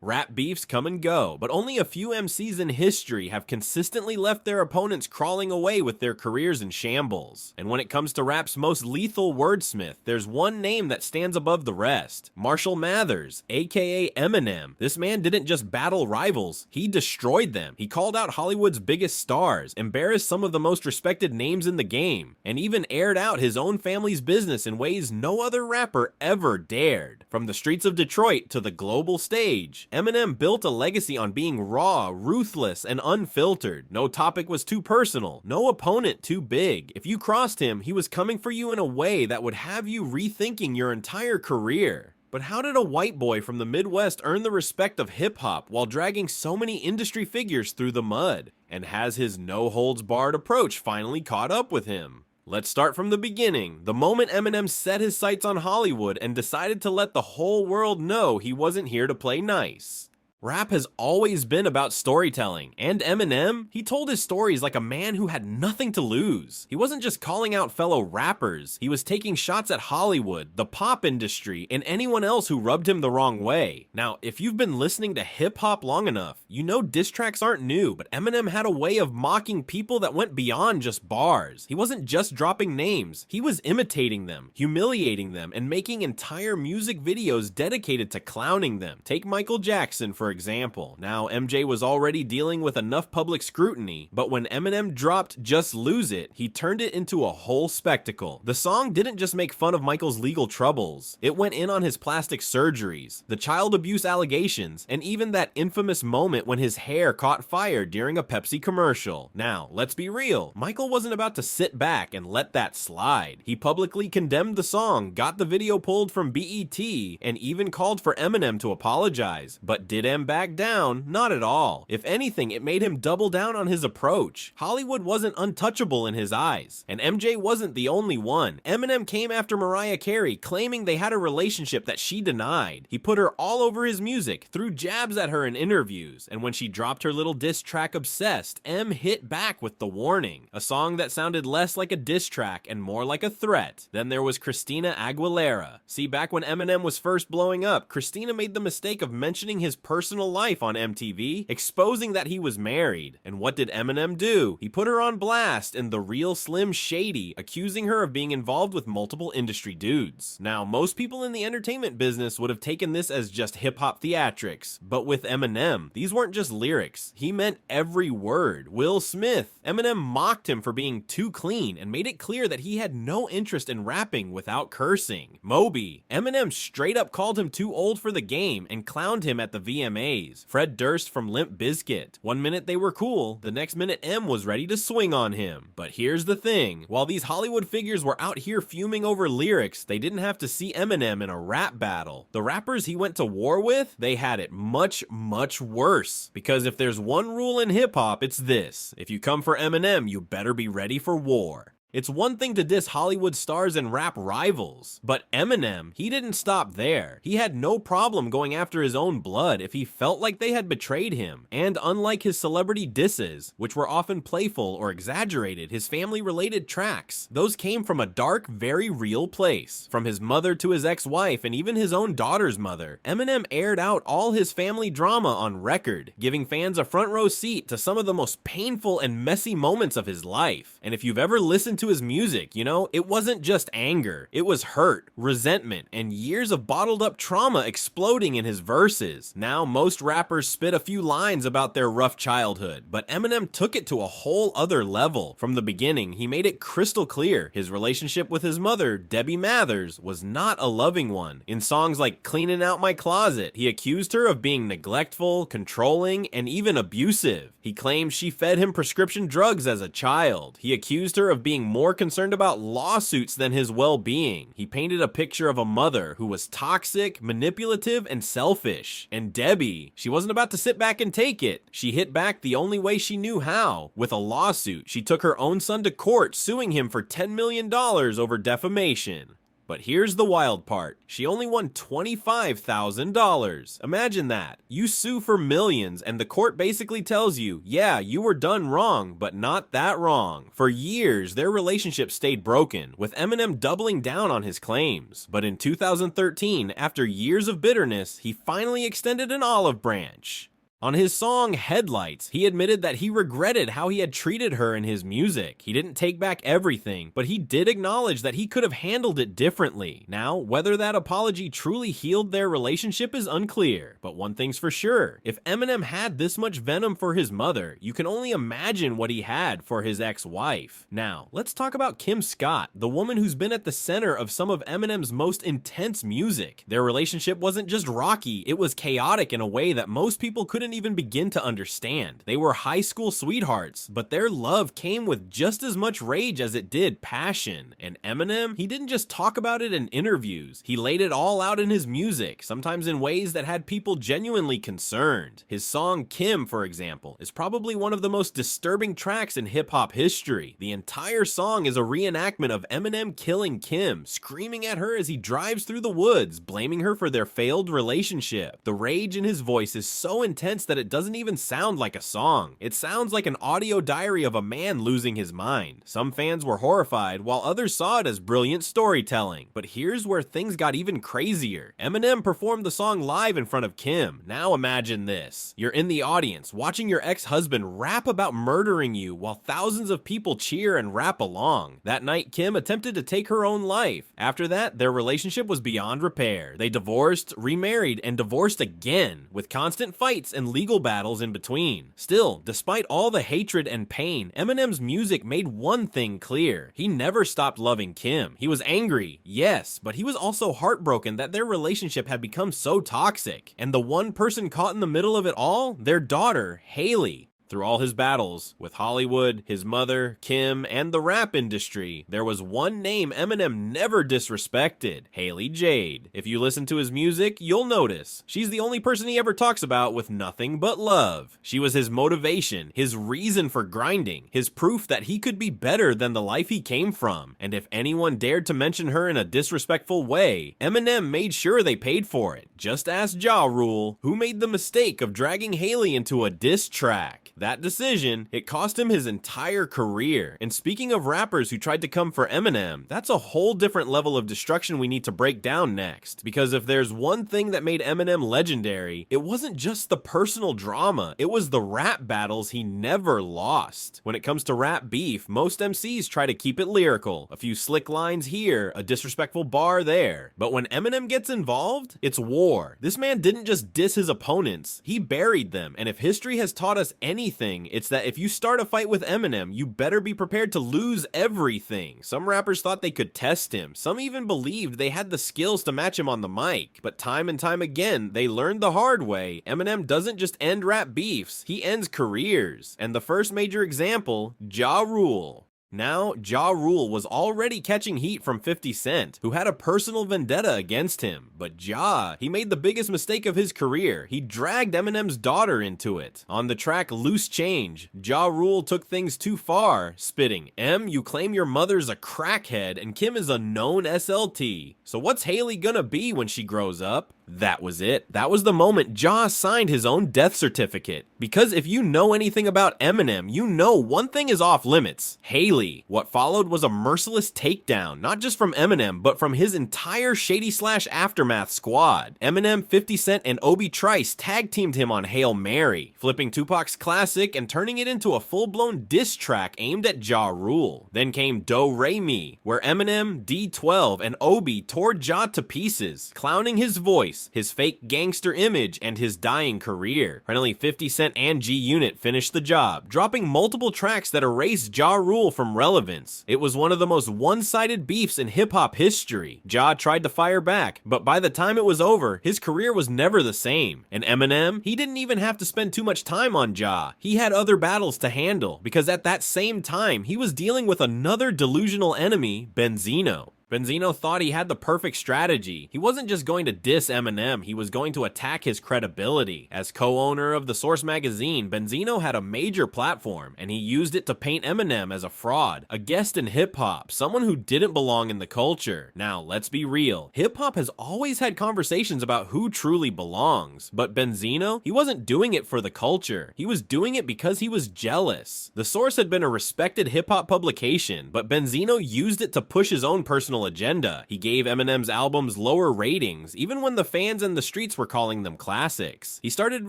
Rap beefs come and go, but only a few MCs in history have consistently left their opponents crawling away with their careers in shambles. And when it comes to rap's most lethal wordsmith, there's one name that stands above the rest: Marshall Mathers, aka Eminem. This man didn't just battle rivals, he destroyed them. He called out Hollywood's biggest stars, embarrassed some of the most respected names in the game, and even aired out his own family's business in ways no other rapper ever dared. From the streets of Detroit to the global stage, Eminem built a legacy on being raw, ruthless, and unfiltered. No topic was too personal, no opponent too big. If you crossed him, he was coming for you in a way that would have you rethinking your entire career. But how did a white boy from the Midwest earn the respect of hip-hop while dragging so many industry figures through the mud? And has his no-holds-barred approach finally caught up with him? Let's start from the beginning, the moment Eminem set his sights on Hollywood and decided to let the whole world know he wasn't here to play nice. Rap has always been about storytelling, and Eminem, he told his stories like a man who had nothing to lose. He wasn't just calling out fellow rappers, he was taking shots at Hollywood, the pop industry, and anyone else who rubbed him the wrong way. Now, if you've been listening to hip-hop long enough, you know diss tracks aren't new, but Eminem had a way of mocking people that went beyond just bars. He wasn't just dropping names, he was imitating them, humiliating them, and making entire music videos dedicated to clowning them. Take Michael Jackson, for example. Now, MJ was already dealing with enough public scrutiny, but when Eminem dropped Just Lose It, he turned it into a whole spectacle. The song didn't just make fun of Michael's legal troubles, it went in on his plastic surgeries, the child abuse allegations, and even that infamous moment when his hair caught fire during a Pepsi commercial. Now, let's be real, Michael wasn't about to sit back and let that slide. He publicly condemned the song, got the video pulled from BET, and even called for Eminem to apologize. But did M back down? Not at all. If anything, it made him double down on his approach. Hollywood wasn't untouchable in his eyes, and MJ wasn't the only one. Eminem came after Mariah Carey, claiming they had a relationship that she denied. He put her all over his music, threw jabs at her in interviews, and when she dropped her little diss track Obsessed, M hit back with The Warning, a song that sounded less like a diss track and more like a threat. Then there was Christina Aguilera. See, back when Eminem was first blowing up, Christina made the mistake of mentioning his personal life on MTV, exposing that he was married. And what did Eminem do? He put her on blast in The Real Slim Shady, accusing her of being involved with multiple industry dudes. Now, most people in the entertainment business would have taken this as just hip-hop theatrics, but with Eminem, these weren't just lyrics. He meant every word. Will Smith. Eminem mocked him for being too clean and made it clear that he had no interest in rapping without cursing. Moby. Eminem straight up called him too old for the game and clowned him at the VMAs. Fred Durst from Limp Bizkit. One minute they were cool, the next minute M was ready to swing on him. But here's the thing, while these Hollywood figures were out here fuming over lyrics, they didn't have to see Eminem in a rap battle. The rappers he went to war with, they had it much, much worse. Because if there's one rule in hip-hop, it's this: if you come for Eminem, you better be ready for war. It's one thing to diss Hollywood stars and rap rivals, but Eminem, he didn't stop there. He had no problem going after his own blood if he felt like they had betrayed him. And unlike his celebrity disses, which were often playful or exaggerated, his family-related tracks, those came from a dark, very real place. From his mother to his ex-wife and even his own daughter's mother, Eminem aired out all his family drama on record, giving fans a front row seat to some of the most painful and messy moments of his life. And if you've ever listened to his music, you know, it wasn't just anger, it was hurt, resentment, and years of bottled up trauma exploding in his verses. Now, most rappers spit a few lines about their rough childhood, but Eminem took it to a whole other level. From the beginning, he made it crystal clear his relationship with his mother, Debbie Mathers, was not a loving one. In songs like Cleaning Out My Closet, he accused her of being neglectful, controlling, and even abusive. He claimed she fed him prescription drugs as a child. He accused her of being more concerned about lawsuits than his well-being. He painted a picture of a mother who was toxic, manipulative, and selfish. And Debbie, she wasn't about to sit back and take it. She hit back the only way she knew how, with a lawsuit. She took her own son to court, suing him for $10 million over defamation. But here's the wild part. She only won $25,000. Imagine that. You sue for millions and the court basically tells you, yeah, you were done wrong, but not that wrong. For years, their relationship stayed broken, with Eminem doubling down on his claims. But in 2013, after years of bitterness, he finally extended an olive branch. On his song Headlights, he admitted that he regretted how he had treated her in his music. He didn't take back everything, but he did acknowledge that he could have handled it differently. Now, whether that apology truly healed their relationship is unclear, but one thing's for sure. If Eminem had this much venom for his mother, you can only imagine what he had for his ex-wife. Now, let's talk about Kim Scott, the woman who's been at the center of some of Eminem's most intense music. Their relationship wasn't just rocky, it was chaotic in a way that most people couldn't even begin to understand. They were high school sweethearts, but their love came with just as much rage as it did passion. And Eminem, he didn't just talk about it in interviews, he laid it all out in his music, sometimes in ways that had people genuinely concerned. His song Kim, for example, is probably one of the most disturbing tracks in hip-hop history. The entire song is a reenactment of Eminem killing Kim, screaming at her as he drives through the woods, blaming her for their failed relationship. The rage in his voice is so intense that it doesn't even sound like a song. It sounds like an audio diary of a man losing his mind. Some fans were horrified, while others saw it as brilliant storytelling. But here's where things got even crazier. Eminem performed the song live in front of Kim. Now imagine this. You're in the audience, watching your ex-husband rap about murdering you while thousands of people cheer and rap along. That night, Kim attempted to take her own life. After that, their relationship was beyond repair. They divorced, remarried, and divorced again, with constant fights and legal battles in between. Still, despite all the hatred and pain, Eminem's music made one thing clear. He never stopped loving Kim. He was angry, yes, but he was also heartbroken that their relationship had become so toxic. And the one person caught in the middle of it all? Their daughter, Haley. Through all his battles with Hollywood, his mother, Kim, and the rap industry, there was one name Eminem never disrespected: Haley Jade. If you listen to his music, you'll notice she's the only person he ever talks about with nothing but love. She was his motivation, his reason for grinding, his proof that he could be better than the life he came from. And if anyone dared to mention her in a disrespectful way, Eminem made sure they paid for it. Just ask Ja Rule, who made the mistake of dragging Haley into a diss track. That decision, it cost him his entire career. And speaking of rappers who tried to come for Eminem, that's a whole different level of destruction we need to break down next. Because if there's one thing that made Eminem legendary, it wasn't just the personal drama, it was the rap battles he never lost. When it comes to rap beef, most MCs try to keep it lyrical. A few slick lines here, a disrespectful bar there. But when Eminem gets involved, it's war. This man didn't just diss his opponents, he buried them. And if history has taught us anything, it's that if you start a fight with Eminem, you better be prepared to lose everything. Some rappers thought they could test him. Some even believed they had the skills to match him on the mic. But time and time again, they learned the hard way. Eminem doesn't just end rap beefs, he ends careers. And the first major example, Ja Rule. Now, Ja Rule was already catching heat from 50 Cent, who had a personal vendetta against him. But Ja, he made the biggest mistake of his career. He dragged Eminem's daughter into it. On the track Loose Change, Ja Rule took things too far, spitting, "Em, you claim your mother's a crackhead and Kim is a known SLT. So what's Haley gonna be when she grows up?" That was it. That was the moment Ja signed his own death certificate. Because if you know anything about Eminem, you know one thing is off limits: Haley. What followed was a merciless takedown, not just from Eminem, but from his entire Shady / Aftermath squad. Eminem, 50 Cent, and Obi Trice tag teamed him on Hail Mary, flipping Tupac's classic and turning it into a full-blown diss track aimed at Ja Rule. Then came Do Re Mi, where Eminem, D12, and Obi tore Ja to pieces, clowning his voice, his fake gangster image, and his dying career. Finally, 50 Cent and G-Unit finished the job, dropping multiple tracks that erased Ja Rule from relevance. It was one of the most one-sided beefs in hip-hop history. Ja tried to fire back, but by the time it was over, his career was never the same. And Eminem, he didn't even have to spend too much time on Ja. He had other battles to handle, because at that same time, he was dealing with another delusional enemy, Benzino. Benzino thought he had the perfect strategy. He wasn't just going to diss Eminem, he was going to attack his credibility. As co-owner of the Source magazine, Benzino had a major platform, and he used it to paint Eminem as a fraud, a guest in hip-hop, someone who didn't belong in the culture. Now, let's be real. Hip-hop has always had conversations about who truly belongs, but Benzino, he wasn't doing it for the culture. He was doing it because he was jealous. The Source had been a respected hip-hop publication, but Benzino used it to push his own personal agenda. He gave Eminem's albums lower ratings, even when the fans and the streets were calling them classics. He started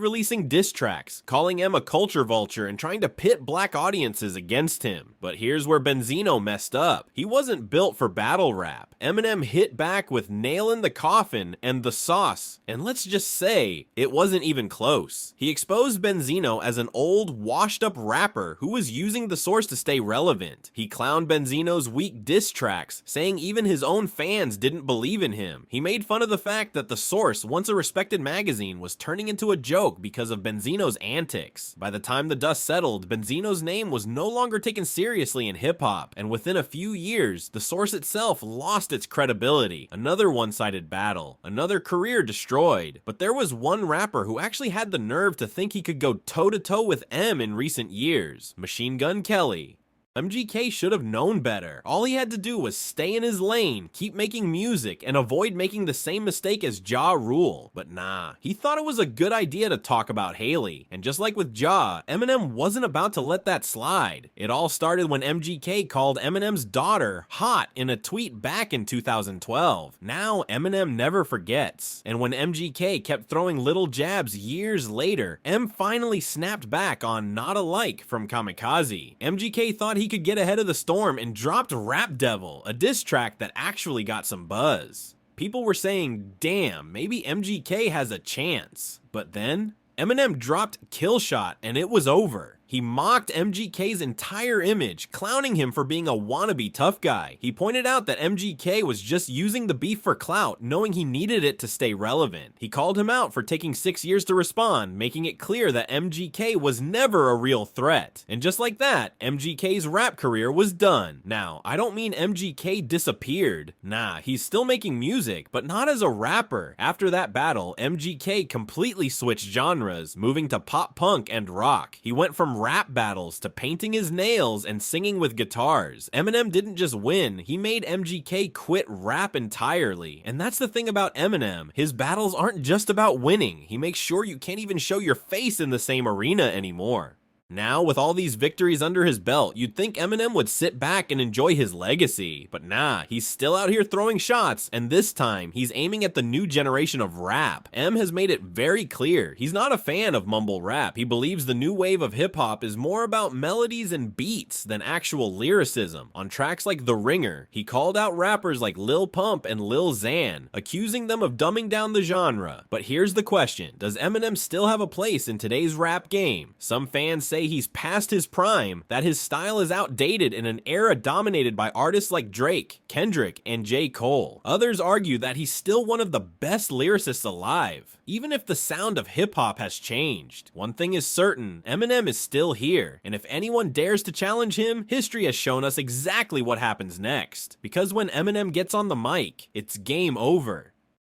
releasing diss tracks, calling M a culture vulture and trying to pit black audiences against him. But here's where Benzino messed up. He wasn't built for battle rap. Eminem hit back with Nail in the Coffin and The Sauce, and let's just say, it wasn't even close. He exposed Benzino as an old, washed-up rapper who was using the Source to stay relevant. He clowned Benzino's weak diss tracks, saying even his own fans didn't believe in him. He made fun of the fact that the Source, once a respected magazine, was turning into a joke because of Benzino's antics. By the time the dust settled, Benzino's name was no longer taken seriously in hip-hop, and within a few years, the Source itself lost its credibility. Another one-sided battle, another career destroyed. But there was one rapper who actually had the nerve to think he could go toe-to-toe with M in recent years: Machine Gun Kelly. MGK should have known better. All he had to do was stay in his lane, keep making music, and avoid making the same mistake as Ja Rule. But nah, he thought it was a good idea to talk about Haley. And just like with Ja, Eminem wasn't about to let that slide. It all started when MGK called Eminem's daughter hot in a tweet back in 2012. Now, Eminem never forgets. And when MGK kept throwing little jabs years later, M finally snapped back on Not Alike from Kamikaze. MGK thought he could get ahead of the storm and dropped Rap Devil, a diss track that actually got some buzz. People were saying, damn, maybe MGK has a chance. But then, Eminem dropped Kill Shot and it was over. He mocked MGK's entire image, clowning him for being a wannabe tough guy. He pointed out that MGK was just using the beef for clout, knowing he needed it to stay relevant. He called him out for taking 6 years to respond, making it clear that MGK was never a real threat. And just like that, MGK's rap career was done. Now, I don't mean MGK disappeared. Nah, he's still making music, but not as a rapper. After that battle, MGK completely switched genres, moving to pop punk and rock. He went from rap battles to painting his nails and singing with guitars. Eminem didn't just win, he made MGK quit rap entirely. And that's the thing about Eminem, his battles aren't just about winning, he makes sure you can't even show your face in the same arena anymore. Now, with all these victories under his belt, you'd think Eminem would sit back and enjoy his legacy. But nah, he's still out here throwing shots, and this time, he's aiming at the new generation of rap. M has made it very clear, he's not a fan of mumble rap. He believes the new wave of hip-hop is more about melodies and beats than actual lyricism. On tracks like The Ringer, he called out rappers like Lil Pump and Lil Xan, accusing them of dumbing down the genre. But here's the question, does Eminem still have a place in today's rap game? Some fans say he's past his prime, that his style is outdated in an era dominated by artists like Drake, Kendrick, and J. Cole. Others argue that he's still one of the best lyricists alive, even if the sound of hip-hop has changed. One thing is certain, Eminem is still here, and if anyone dares to challenge him, history has shown us exactly what happens next. Because when Eminem gets on the mic, it's game over.